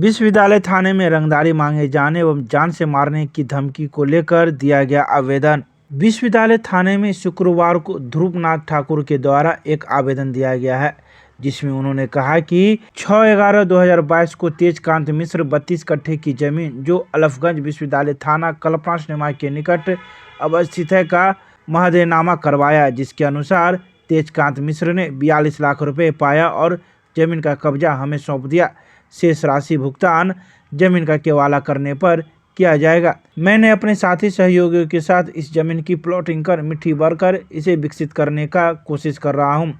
विश्वविद्यालय थाने में रंगदारी मांगे जाने एवं जान से मारने की धमकी को लेकर दिया गया आवेदन। विश्वविद्यालय थाने में शुक्रवार को ध्रुवनाथ ठाकुर के द्वारा एक आवेदन दिया गया है, जिसमें उन्होंने कहा कि 6/11/2022 को तेजकांत मिश्र 32 कट्ठे की जमीन जो अलफगंज विश्वविद्यालय थाना कल्पना सिनेमा के निकट अवस्थित है का महदेनामा करवाया, जिसके अनुसार तेजकांत मिश्र ने 42 लाख रुपए पाया और जमीन का कब्जा हमें सौंप दिया। शेष राशि भुगतान जमीन का केवाला करने पर किया जाएगा। मैंने अपने साथी सहयोगियों के साथ इस जमीन की प्लॉटिंग कर मिट्टी भरकर इसे विकसित करने का कोशिश कर रहा हूं,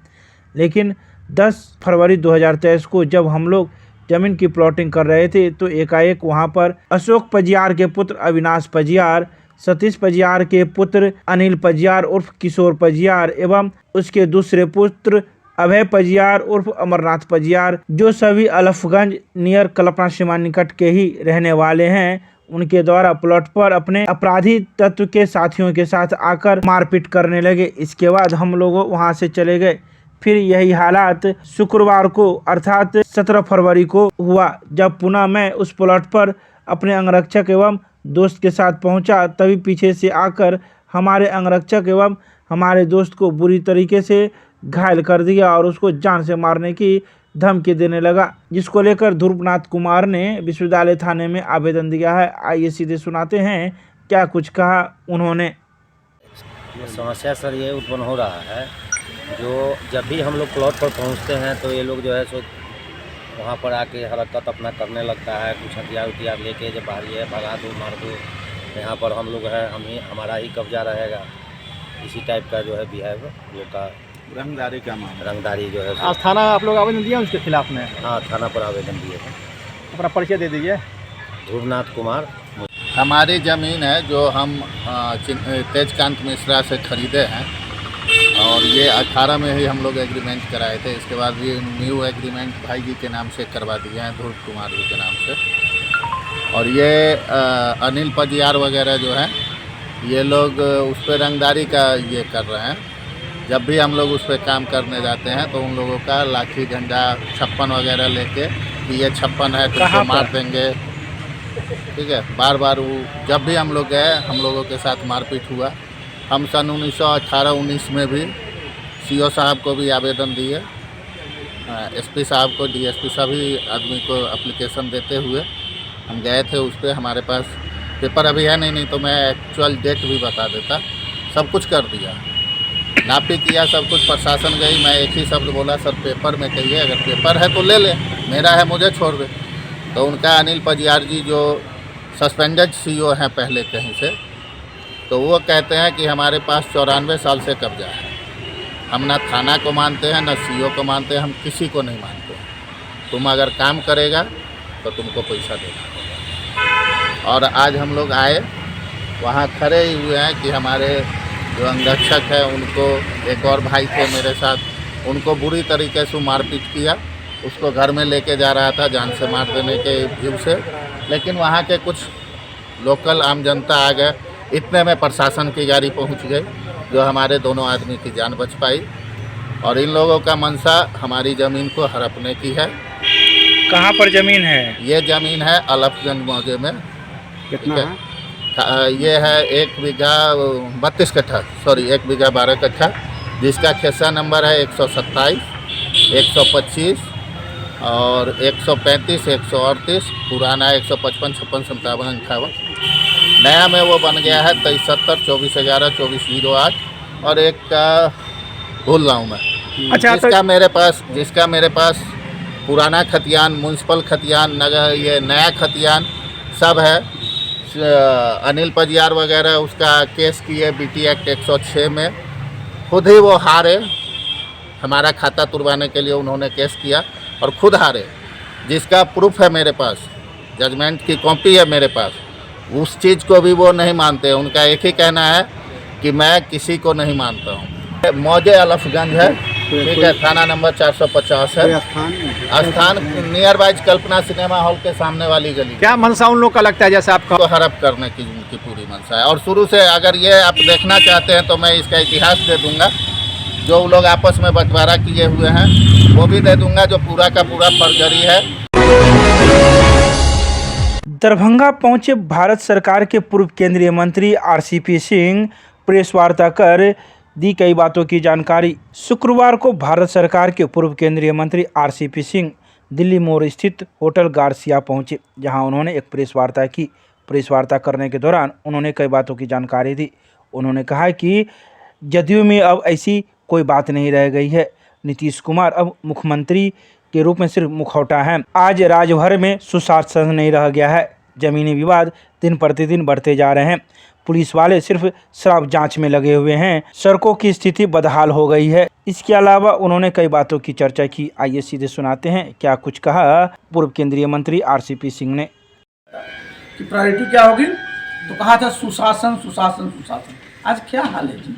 लेकिन 10 फरवरी 2023 को जब हम लोग जमीन की प्लॉटिंग कर रहे थे तो एकाएक वहां पर अशोक पजियार के पुत्र अविनाश पजियार, सतीश पजियार के पुत्र अनिल पजियार उर्फ किशोर पजियार एवं उसके दूसरे पुत्र अभय पजियार उर्फ अमरनाथ पजियार, जो सभी अलफगंज नियर कल्पना सीमा निकट के ही रहने वाले हैं, उनके द्वारा प्लॉट पर अपने अपराधी तत्व के साथियों के साथ आकर मारपीट करने लगे। इसके बाद हम लोग वहां से चले गए। फिर यही हालात शुक्रवार को अर्थात 17 फरवरी को हुआ, जब पुनः मैं उस प्लॉट पर अपने अंगरक्षक एवं दोस्त के साथ पहुंचा। तभी पीछे से आकर हमारे अंगरक्षक एवं हमारे दोस्त को बुरी तरीके से घायल कर दिया और उसको जान से मारने की धमकी देने लगा, जिसको लेकर ध्रुवनाथ कुमार ने विश्वविद्यालय थाने में आवेदन दिया है। आइए सीधे सुनाते हैं क्या कुछ कहा उन्होंने। ये समस्या सर ये उत्पन्न हो रहा है, जो जब भी हम लोग प्लॉट पर पहुंचते हैं तो ये लोग जो है सो वहाँ पर आके हरकत अपना करने लगता है। कुछ हथियार उथियार लेके जब बाहरी है भगा दो मार दो, यहाँ पर हम लोग है हमारा ही कब्जा रहेगा, इसी टाइप का जो है बिहेव लोग का। रंगदारी क्या मांग रंगदारी जो है आज थाना आप लोग आवेदन दिया उसके खिलाफ में? हाँ, थाना पर आवेदन दिए थे। अपना परिचय दे दीजिए। ध्रुवनाथ कुमार। हमारी ज़मीन है जो हम तेजकांत मिश्रा से खरीदे हैं और ये 18 में ही हम लोग एग्रीमेंट कराए थे। इसके बाद भी न्यू एग्रीमेंट भाई जी के नाम से करवा दिए हैं, ध्रुव कुमार जी के नाम से। और ये अनिल पजियार वगैरह जो है ये लोग उस पर रंगदारी का ये कर रहे हैं। जब भी हम लोग उस पर काम करने जाते हैं तो उन लोगों का लाठी डंडा 56 वगैरह लेके कि ये 56 है तो मार देंगे, ठीक है। बार बार वो जब भी हम लोग गए हम लोगों के साथ मारपीट हुआ। हम सन 1918-19 में भी सीओ साहब को भी आवेदन दिए, एसपी साहब को, डीएसपी सभी आदमी को एप्लीकेशन देते हुए हम गए थे। उस पर हमारे पास पेपर अभी है नहीं तो मैं एक्चुअल डेट भी बता देता। सब कुछ कर दिया, नापी किया, सब कुछ। प्रशासन गई, मैं एक ही शब्द बोला, सर पेपर में कहिए, अगर पेपर है तो ले ले, मेरा है मुझे छोड़ दे। तो उनका अनिल पजियार जी जो सस्पेंडेड सीओ हैं पहले कहीं से, तो वो कहते हैं कि हमारे पास 94 साल से कब्जा है। हम ना थाना को मानते हैं ना सीओ को मानते हैं, हम किसी को नहीं मानते। तुम अगर काम करेगा तो तुमको पैसा देना होगा। और आज हम लोग आए, वहाँ खड़े ही हुए हैं कि हमारे जो अंगरक्षक है उनको, एक और भाई थे मेरे साथ, उनको बुरी तरीके से मारपीट किया। उसको घर में लेके जा रहा था जान से मार देने के व्यू से, लेकिन वहाँ के कुछ लोकल आम जनता आ गए। इतने में प्रशासन की गाड़ी पहुँच गई, जो हमारे दोनों आदमी की जान बच पाई। और इन लोगों का मंशा हमारी ज़मीन को हड़पने की है। कहाँ पर जमीन है? ये ज़मीन है अलफगंज मौजे में। कितना है? ये है 1 बीघा 32 कट्ठा, सॉरी 1 बीघा 12 कट्ठा, जिसका खेसा नंबर है 127, 125 और 135, 138, पुराना 155, 56, 57, 58। नया में वो बन गया है 2370 2411 2408 और एक का भूल रहा हूँ मैं। अच्छा, जिसका मेरे पास पुराना खतियान, म्यूनसिपल खतियान, नगर ये नया खतियान सब है। अनिल पजियार वगैरह उसका केस किए बीटी एक्ट 106 में, खुद ही वो हारे। हमारा खाता तुड़वाने के लिए उन्होंने केस किया और खुद हारे, जिसका प्रूफ है मेरे पास, जजमेंट की कॉपी है मेरे पास। उस चीज़ को भी वो नहीं मानते। उनका एक ही कहना है कि मैं किसी को नहीं मानता हूँ। मौजे अलफगंज है, ठीक है, थाना नंबर 450 है। स्थान नियर बाइज कल्पना सिनेमा हॉल के सामने वाली गली। क्या मनसा उन लोग का लगता है जैसे आपका? तो हड़प करने की उनकी पूरी मंशा है। और शुरू से अगर ये आप देखना चाहते हैं तो मैं इसका इतिहास दे दूंगा, जो लोग आपस में बंटवारा किए हुए हैं वो भी दे दूंगा, जो पूरा का पूरा फर्जरी है। दरभंगा पहुंचे भारत सरकार के पूर्व केंद्रीय मंत्री आरसीपी सिंह प्रेस वार्ता कर दी कई बातों की जानकारी। शुक्रवार को भारत सरकार के पूर्व केंद्रीय मंत्री आरसीपी सिंह दिल्ली मोड़ स्थित होटल गार्सिया पहुंचे, जहां उन्होंने एक प्रेस वार्ता की। प्रेस वार्ता करने के दौरान उन्होंने कई बातों की जानकारी दी। उन्होंने कहा कि जदयू में अब ऐसी कोई बात नहीं रह गई है। नीतीश कुमार अब मुख्यमंत्री के रूप में सिर्फ मुखौटा है। आज राज्य भर में सुशासन नहीं रह गया है। जमीनी विवाद दिन प्रतिदिन बढ़ते जा रहे हैं। पुलिस वाले सिर्फ शराब जांच में लगे हुए हैं। सड़कों की स्थिति बदहाल हो गई है। इसके अलावा उन्होंने कई बातों की चर्चा की। आइए सीधे सुनाते हैं क्या कुछ कहा पूर्व केंद्रीय मंत्री आरसीपी सिंह ने। कि प्रायोरिटी क्या होगी, तो कहा था सुशासन सुशासन सुशासन। आज क्या हाल है जी?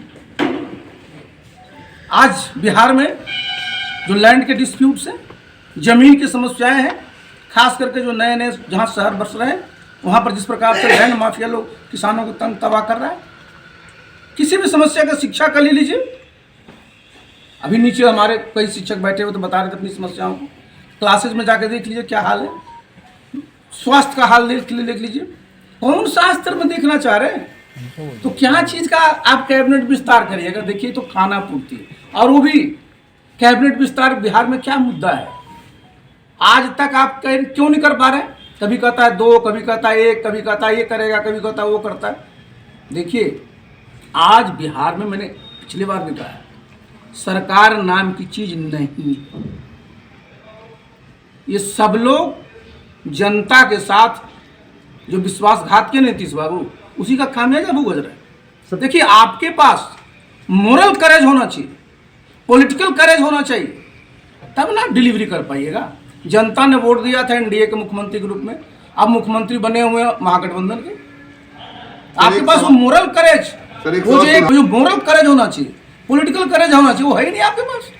आज बिहार में जो लैंड के डिस्प्यूट्स हैं, जमीन की समस्याएं हैं, खास करके जो नए नए जहां शहर बस रहे हैं वहां पर जिस प्रकार से लैंड माफिया लोग किसानों को तंग तबाह कर रहा है। किसी भी समस्या का शिक्षा का ले लीजिए। अभी नीचे हमारे कई शिक्षक बैठे हुए तो बता रहे थे अपनी समस्याओं को। क्लासेज में जाकर देख लीजिए क्या हाल है। स्वास्थ्य का हाल देख लीजिए। कौन सा स्तर में देखना चाह रहे हैं? तो क्या चीज का आप कैबिनेट विस्तार करिएगा। देखिए तो खाना पूर्ति, और वो भी कैबिनेट विस्तार बिहार में क्या मुद्दा है? आज तक आप क्यों नहीं कर पा रहे? कभी कहता है 2, कभी कहता है 1, कभी कहता है ये करेगा, कभी कहता है वो करता है। देखिए आज बिहार में, मैंने पिछली बार भी कहा, सरकार नाम की चीज नहीं। ये सब लोग जनता के साथ जो विश्वासघात के नीतीश बाबू, उसी का खामियाजा भुगत रहे हैं। देखिए आपके पास मोरल करेज होना चाहिए, पॉलिटिकल करेज होना चाहिए, तब ना डिलीवरी कर पाइएगा। जनता ने वोट दिया था एनडीए के मुख्यमंत्री के रूप में, अब मुख्यमंत्री बने हुए हैं महागठबंधन के। आपके पास वो मोरल करेज, वो जो मोरल करेज होना चाहिए, पॉलिटिकल करेज होना चाहिए, वो है ही नहीं आपके पास।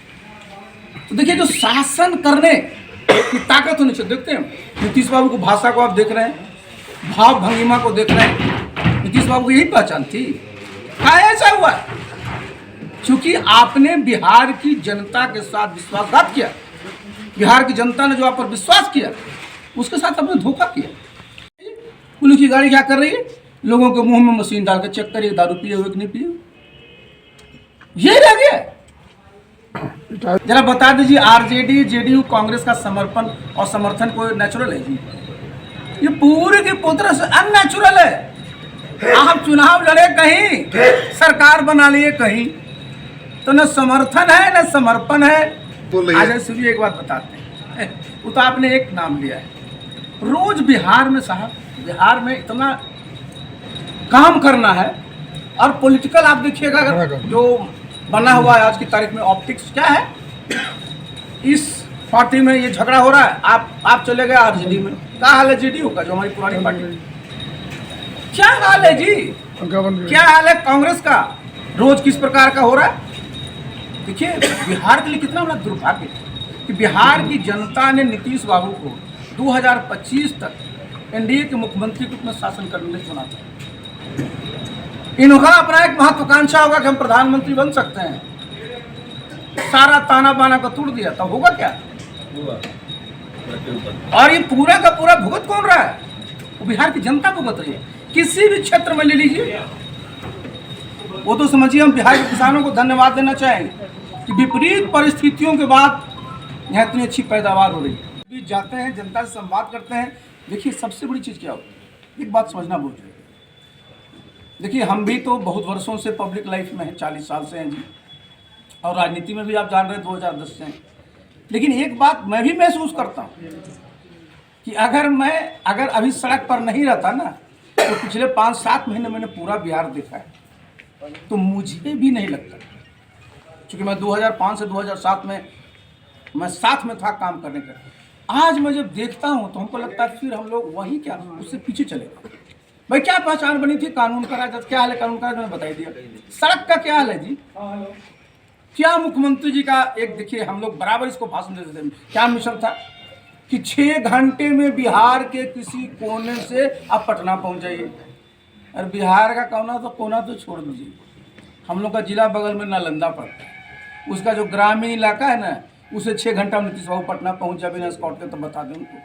तो देखिए जो शासन करने की ताकत होनी चाहिए। देखते हैं नीतीश बाबू को, भाषा को आप देख रहे हैं, भाव भंगिमा को देख रहे हैं। नीतीश बाबू को यही पहचान थी। क्या ऐसा हुआ? क्योंकि आपने बिहार की जनता के साथ विश्वासघात किया। बिहार की जनता ने जो आप पर विश्वास किया, उसके साथ आपने धोखा किया। पुलिस की गाड़ी क्या कर रही है? लोगों के मुंह में मशीन डाल के चेक करिए दारू पिए हुए कि नहीं पिए। ये रह गया। जरा बता दीजिए, आरजेडी जेडीयू कांग्रेस का समर्पण और समर्थन कोई नेचुरल है जी? ये पूरे की पूरी से अननेचुरल है। आप चुनाव लड़े कहीं, सरकार बना लिए कहीं, तो न समर्थन है न समर्पण है। आज सूर्य एक बात बताते हैं, वो तो आपने एक नाम लिया है। रोज बिहार में साहब, बिहार में इतना काम करना है, और पॉलिटिकल आप देखिएगा अगर जो बना हुआ है आज की तारीख में, ऑप्टिक्स क्या है। इस पार्टी में ये झगड़ा हो रहा है, आप चले गए आरजेडी में। क्या हाल है जेडीयू का, जो हमारी पुरानी पार्टी? क्या हाल है जी? क्या हाल है कांग्रेस का? रोज किस प्रकार का हो रहा है? देखिए बिहार के लिए कितना बड़ा दुर्भाग्य है कि बिहार की जनता ने नीतीश बाबू को 2025 तक एनडीए के मुख्यमंत्री के रूप में शासन करने के लिए चुना था। इनका अपना एक महत्वाकांक्षा होगा कि हम प्रधानमंत्री बन सकते हैं। सारा ताना बाना को तोड़ दिया, तो होगा क्या? और ये पूरा का पूरा भुगत कौन रहा है? वो बिहार की जनता भुगत रही है। किसी भी क्षेत्र में ले लीजिए, वो तो समझिए हम बिहार के किसानों को धन्यवाद देना चाहेंगे कि विपरीत परिस्थितियों के बाद यहाँ इतनी अच्छी पैदावार हो रही है। बीच जाते हैं, जनता से संवाद करते हैं। देखिए सबसे बड़ी चीज़ क्या होती है, एक बात समझना बहुत जरूरी है। देखिए हम भी तो बहुत वर्षों से पब्लिक लाइफ में हैं, 40 साल से हैं जी, और राजनीति में भी आप जान रहे हैं 2010 से हैं। लेकिन एक बात मैं भी महसूस करता हूँ कि अगर अभी सड़क पर नहीं रहता ना, तो पिछले 5-7 महीने मैंने पूरा बिहार देखा है, तो मुझे भी नहीं लगता, क्योंकि मैं 2005 से 2007 में मैं साथ में था काम करने का। आज मैं जब देखता हूँ तो हमको लगता है फिर हम लोग वही क्या, उससे पीछे चले गए। भाई क्या पहचान बनी थी कानून का राज? क्या हाल है कानून का राज? मैंने बताई दिया। सड़क का क्या हाल है जी? क्या मुख्यमंत्री जी का एक, देखिए हम लोग बराबर इसको भाषण देते थे, क्या मिशन था कि 6 घंटे में बिहार के किसी कोने से आप पटना पहुँच जाइए। और बिहार का कोना तो छोड़ दीजिए, हम लोग का जिला बगल में नालंदा पड़ता है, उसका जो ग्रामीण इलाका है ना, उसे 6 घंटा में नीतीश बाबू पटना पहुंच जाए बिना स्कॉट के, तो बता दें उनको।